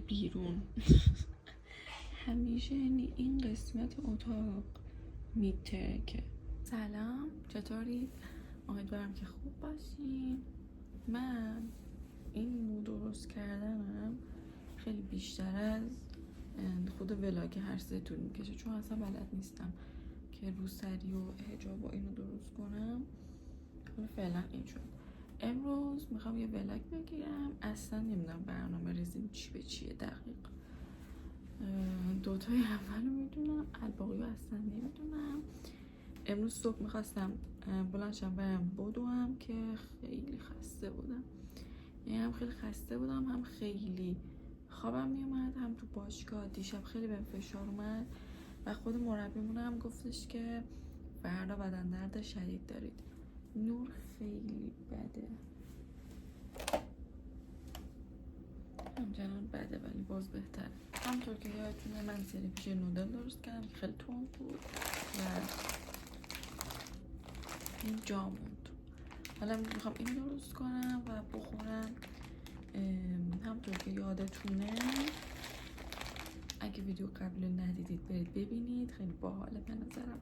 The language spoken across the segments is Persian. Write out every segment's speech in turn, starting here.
بیرون. همیشه این قسمت اتاق میترکه. سلام، چطورید؟ امیدوارم که خوب باشین. من این مو درست کردنم خیلی بیشتر از خود ولاگ هر سه طول میکشه، چون اصلا بلد نیستم که روسری و حجاب و اینو درست کنم. حالا فعلا این شد. امروز میخوام یه ولاگ بگیرم. اصلا نمیدونم برنامه ریزیم چی به چیه دقیق. دوتای اولو میدونم، الباقی اصلا نمیدونم. امروز صبح میخواستم بلندشم برم بدوم که خیلی خسته بودم. یعنی هم خیلی خسته بودم، هم خیلی خوابم میومد، هم تو باشگاه دیشب خیلی بهم فشار اومد و خود مربیمون هم گفتش که فردا بدن درد شدید دارید. نور خیلی بده، همچنان بده ولی باز بهتره. همطور که یادتونه من سری پیش نودل درست کردم که خیلی تند بود و این جا موند. حالا میخوام این درست کنم و بخورم. همطور که یادتونه اگه ویدیو قبل ندیدید برید ببینید، خیلی باحاله به نظرم.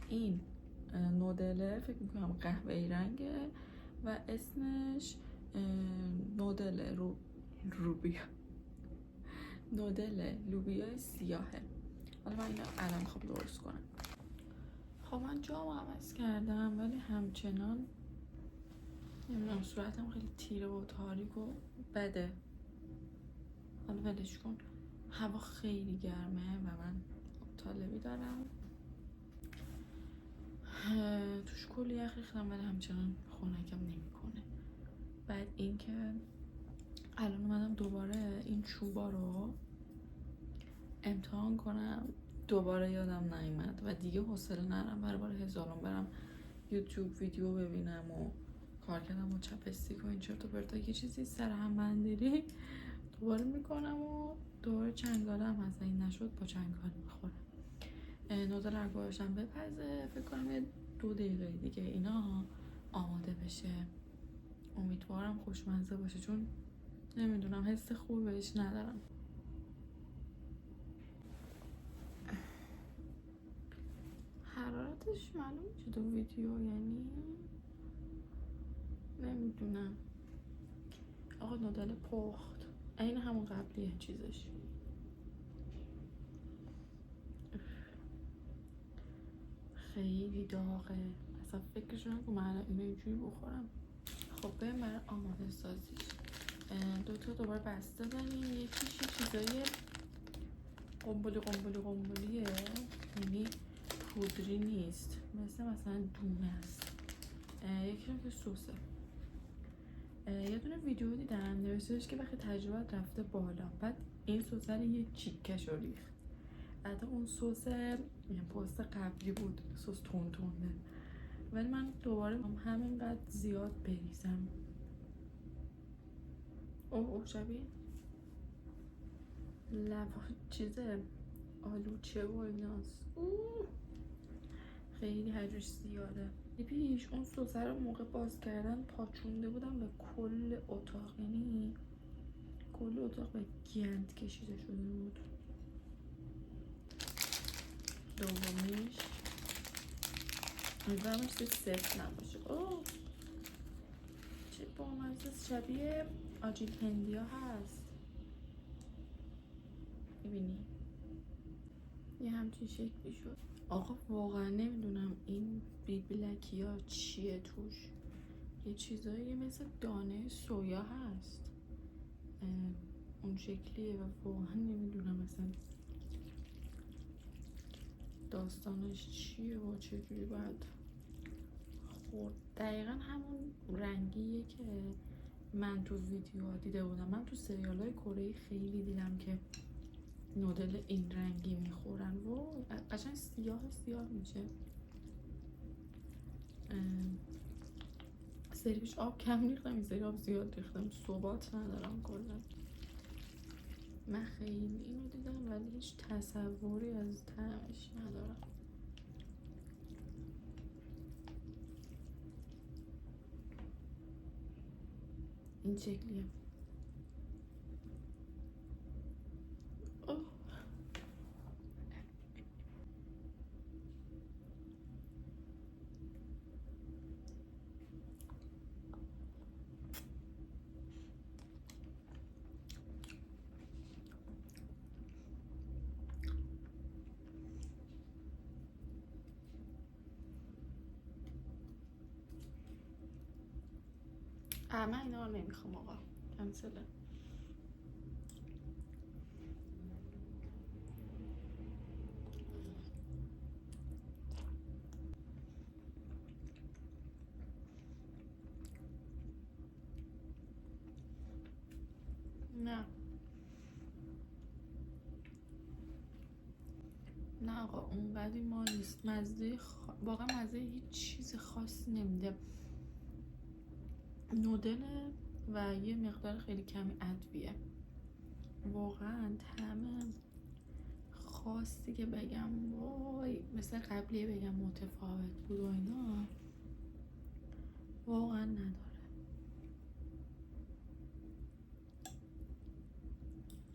این نودله فکر میکنم قهوه‌ای رنگه و اسمش نودل لوبیا سیاهه. حالا من اینو الان میخوام درست کنم. خب من جامو عوض کردم ولی همچنان نمیدونم صورتم خیلی تیره و تاریک و بده. حالا ولش کن، هوا خیلی گرمه و من طالبی دارم. توش کلی یخ ریختم ولی همچنان خنکم نمیکنه. بعد اینکه الان اومدم دوباره این چوبا رو امتحان کنم. دوباره یادم نیامد و دیگه حوصله ندارم برای هزارم برم یوتیوب ویدیو ببینم و کار کردم و چپستیک و این چرت و پرتا. یه چیزی سر هم بندری دوباره میکنم و دوباره چنگاله هم هست. این نشد با چنگال میخورم. نودل رو گذاشتم بپزه. فکر کنم 2 دقیقه دیگه اینا آماده بشه. امیدوارم خوشمزه باشه چون نمیدونم حس خوبی بهش ندارم. حرارتش معلوم میشه تو ویدیو، یعنی نمیدونم. آقا نودل پخت این همون قبلیه چیزش. خیلی داغه، اصلا فکرشو نکن من اینو اینجوری بخورم. خب بریم برای آماده سازیش. 2 تا دوباره بسته داریم. یکیش یه چیزای قنبلیه، یعنی پودری نیست، مثلا دونه است. یکی هم که سسه. یه دونه ویدیو دیدم نوشتهش که وقتی تجربه رفته بالا، بعد این سس رو یه چیکش رو ریخت. بعد اون سس پست قبلی بود، سس تونه، ولی من دوباره همینقدر زیاد بریزم. اوه شبیه چیزه آلوچه و ایناست. خیلی حجمش زیاده. پیش اون سس رو موقع باز کردن پاچونده بودم به کل اتاق، یعنی کل اتاق به گند کشیده شده بود. دومیش امیدوارم سفت نباشه. اوه چه بامزه، شبیه آجیل هندی ها هست. میبینی یه همچین شکلی شد. آقا واقعا نمیدونم این بیبلکی ها چیه توش. یه چیزایی مثل دانه سویا هست اون شکلیه و واقعا نمیدونم مثلا داستانش چیه و چجوری باید خورد. دقیقا همون رنگیه که من تو ویدیوها دیده بودم. من تو سریال های کره خیلی دیدم که نودل این رنگی میخورن و قشنگ سیاه میشه. سری پیش آب کم ریختم، این سری آب زیاد ریختم، ثبات ندارم کلا. من خیلی اینو دیدم ولی هیچ تصوری از طعمش ندارم. این شکلیه. من اینا رو نمیخوام آقا، کنسله. نه آقا اونقدی ما نیست. مزه واقعا مزه هیچ چیز خاصی نمیده. نودله و یه مقدار خیلی کمی ادویه. واقعا طعم خاصی که بگم وای مثل قبلی بگم متفاوت بود و اینا واقعا نداره.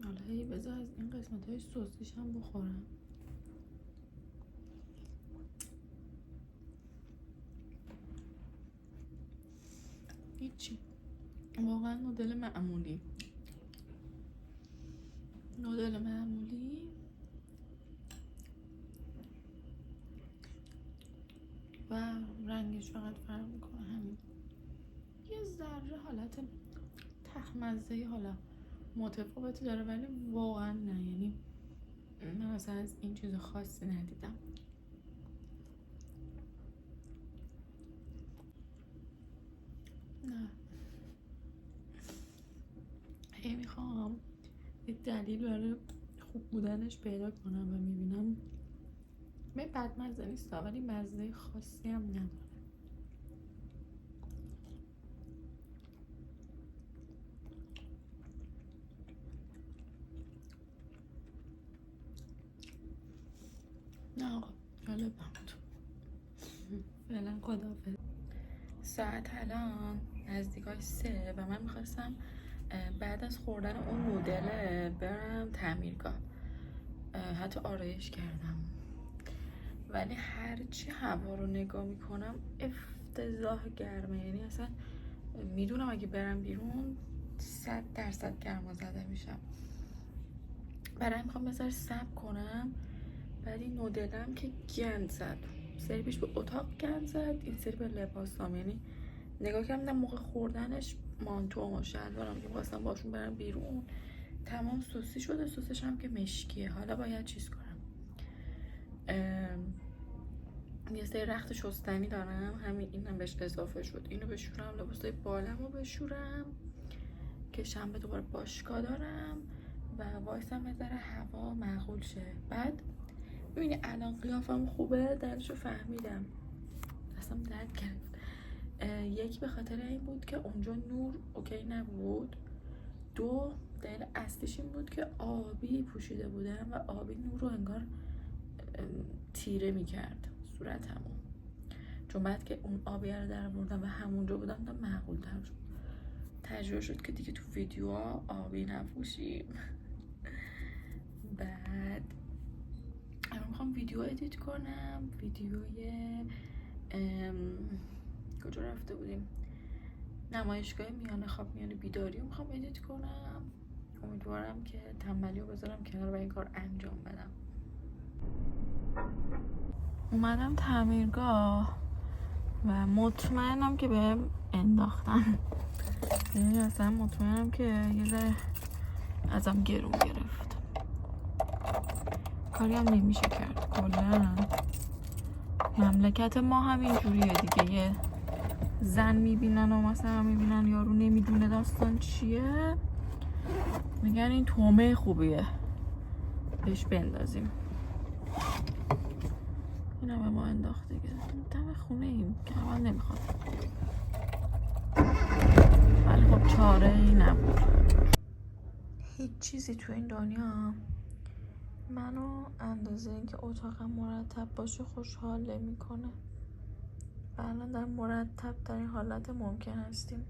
حالا هی بذار از این قسمت های سوسیش هم بخورم. هیچی، واقعا نودل معمولی و رنگش فقط فرق میکنه همین، یه ذره حالت تخمزه حالا متفاوتی داره ولی واقعا نه، یعنی من اصلا از این چیز خاصی ندیدم. نه هی میخوام یه دلیل برای خوب بودنش پیدا کنم و میبینم به بدمزه نیست ولی مزه خاصی هم نداره. نه آقا جالب نبود. فعلا خداحافظ. ساعت الان نزدیکای 3 و من میخواستم بعد از خوردن اون نودله برم تعمیرگاه. حتی آرایش کردم ولی هرچی هوا رو نگاه میکنم افتضاح گرمه، یعنی اصلا میدونم اگه برم بیرون 100% گرما زده میشم. برای میخوام بذار صبر کنم. بعد این نودلم که گند زد، سری پیش به اتاق گند زد، این سری به لباسام. یعنی نگاه کردم موقع خوردنش مانتوام و شلوارم که خواستم باشون برم بیرون تمام سوسی شده، سسش هم که مشکیه. حالا باید چیز کنم، یه سری رخت شستنی دارم، همین اینم بهش اضافه شد، اینو بشورم، لباسای بالمو بشورم که شنبه دوباره باشگاه دارم و وایسم یه ذره هوا معقول شه. بعد ببینی الان قیافم خوبه، درشو فهمیدم، اصلا درد گرفت. یکی به خاطر این بود که اونجا نور اوکی نبود، دو دلیل اصلیش این بود که آبی پوشیده بودم و آبی نور رو انگار تیره میکرد صورتمو، چون بعد که اون آبی رو در بردم و همونجا بودم تا معقول تر شد. تجربه شد که دیگه تو ویدیوها آبی نپوشیم. بعد الان میخوام ویدیو ادیت کنم، ویدیوی کجا رفته بودیم، نمایشگاه میانه خواب میانه بیداری رو میخوام ادیت کنم. امیدوارم که تنبلی رو بذارم کنار و این کار انجام بدم. اومدم تعمیرگاه و مطمئنم که بهم انداختن، یعنی اصلا مطمئنم که یه ذره ازم گرون گرفت. کاری هم نمیشه کرد، کلا مملکت ما همین جوریه دیگه. یه زن میبینن و مثلا میبینن یارو نمیدونه داستان چیه، میگن این تومه خوبیه بهش بندازیم. این هم به ما انداخت دیگه. دم خونه ایم که من نمیخواد، ولی خب چاره ای نبود. هیچ چیزی تو این دنیا منو اندازه این که اتاقم مرتب باشه خوشحال نمیکنه و الان در مرتب ترین حالت ممکن هستیم.